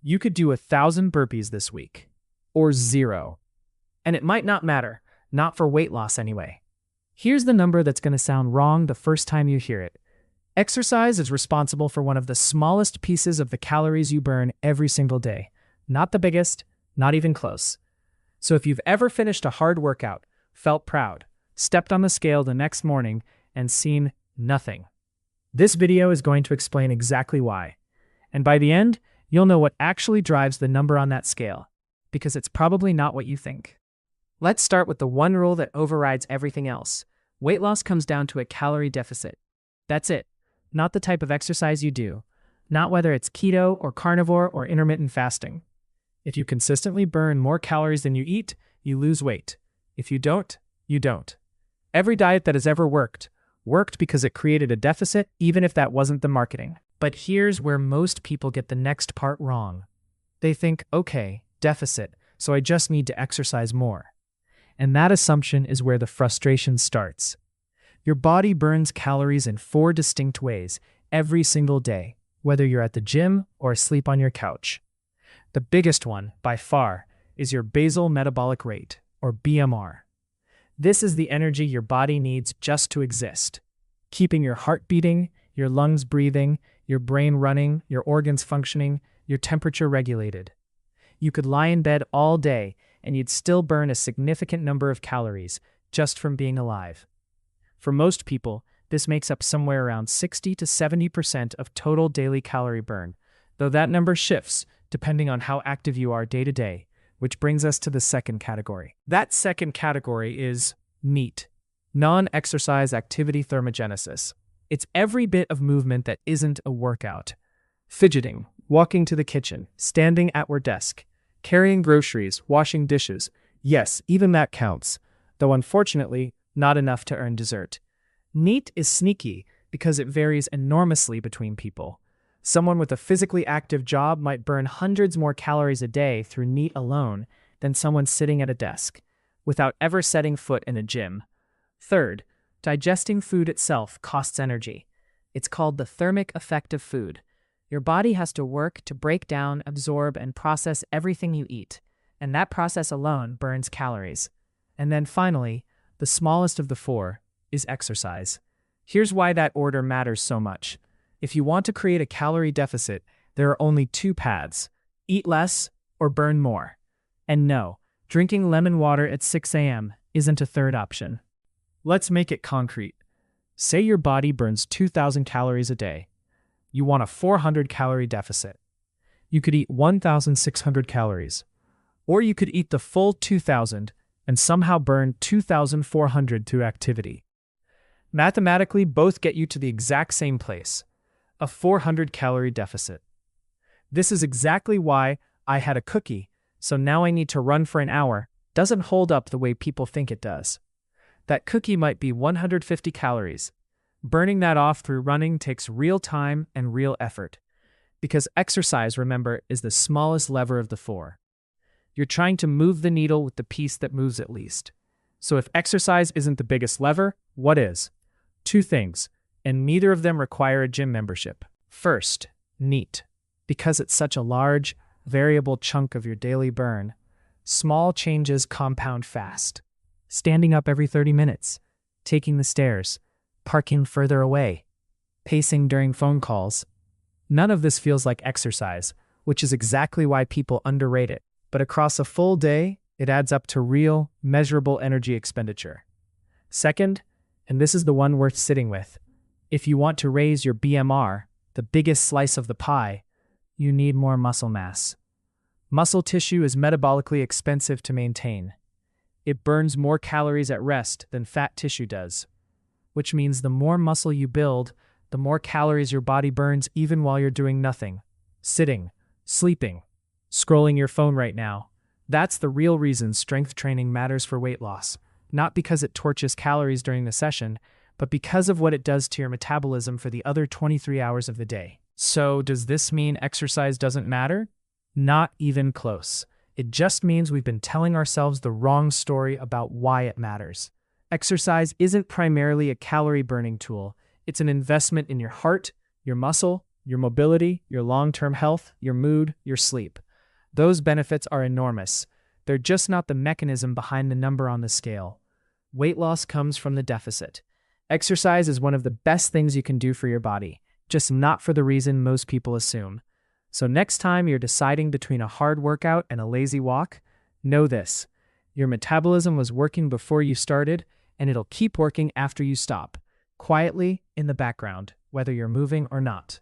You could do 1,000 burpees this week, or 0. And it might not matter, not for weight loss anyway. Here's the number that's going to sound wrong the first time you hear it. Exercise is responsible for one of the smallest pieces of the calories you burn every single day. Not the biggest, not even close. So if you've ever finished a hard workout, felt proud, stepped on the scale the next morning, and seen nothing, this video is going to explain exactly why. And by the end, you'll know what actually drives the number on that scale, because it's probably not what you think. Let's start with the one rule that overrides everything else. Weight loss comes down to a calorie deficit. That's it. Not the type of exercise you do. Not whether it's keto or carnivore or intermittent fasting. If you consistently burn more calories than you eat, you lose weight. If you don't, you don't. Every diet that has ever worked because it created a deficit, even if that wasn't the marketing. But here's where most people get the next part wrong. They think, okay, deficit, so I just need to exercise more. And that assumption is where the frustration starts. Your body burns calories in 4 distinct ways every single day, whether you're at the gym or asleep on your couch. The biggest one, by far, is your basal metabolic rate, or BMR. This is the energy your body needs just to exist, keeping your heart beating, your lungs breathing, your brain running, your organs functioning, your temperature regulated. You could lie in bed all day and you'd still burn a significant number of calories just from being alive. For most people, this makes up somewhere around 60 to 70% of total daily calorie burn, though that number shifts depending on how active you are day to day, which brings us to the second category. That second category is NEAT, non-exercise activity thermogenesis. It's every bit of movement that isn't a workout. Fidgeting, walking to the kitchen, standing at your desk, carrying groceries, washing dishes. Yes, even that counts, though unfortunately, not enough to earn dessert. NEAT is sneaky because it varies enormously between people. Someone with a physically active job might burn hundreds more calories a day through NEAT alone than someone sitting at a desk, without ever setting foot in a gym. Third, digesting food itself costs energy. It's called the thermic effect of food. Your body has to work to break down, absorb, and process everything you eat, and that process alone burns calories. And then finally, the smallest of the 4 is exercise. Here's why that order matters so much. If you want to create a calorie deficit, there are only 2 paths: eat less or burn more. And no, drinking lemon water at 6 a.m. isn't a third option. Let's make it concrete. Say your body burns 2,000 calories a day. You want a 400-calorie deficit. You could eat 1,600 calories. Or you could eat the full 2,000 and somehow burn 2,400 through activity. Mathematically, both get you to the exact same place, a 400-calorie deficit. This is exactly why I had a cookie, so now I need to run for an hour doesn't hold up the way people think it does. That cookie might be 150 calories. Burning that off through running takes real time and real effort. Because exercise, remember, is the smallest lever of the 4. You're trying to move the needle with the piece that moves it least. So if exercise isn't the biggest lever, what is? 2 things, and neither of them require a gym membership. First, NEAT. Because it's such a large, variable chunk of your daily burn, small changes compound fast. Standing up every 30 minutes, taking the stairs, parking further away, pacing during phone calls. None of this feels like exercise, which is exactly why people underrate it. But across a full day, it adds up to real, measurable energy expenditure. Second, and this is the one worth sitting with, if you want to raise your BMR, the biggest slice of the pie, you need more muscle mass. Muscle tissue is metabolically expensive to maintain. It burns more calories at rest than fat tissue does, which means the more muscle you build, the more calories your body burns even while you're doing nothing. Sitting, sleeping, scrolling your phone right now. That's the real reason strength training matters for weight loss. Not because it torches calories during the session, but because of what it does to your metabolism for the other 23 hours of the day. So, does this mean exercise doesn't matter? Not even close. It just means we've been telling ourselves the wrong story about why it matters. Exercise isn't primarily a calorie-burning tool. It's an investment in your heart, your muscle, your mobility, your long-term health, your mood, your sleep. Those benefits are enormous. They're just not the mechanism behind the number on the scale. Weight loss comes from the deficit. Exercise is one of the best things you can do for your body, just not for the reason most people assume. So next time you're deciding between a hard workout and a lazy walk, know this: your metabolism was working before you started, and it'll keep working after you stop, quietly in the background, whether you're moving or not.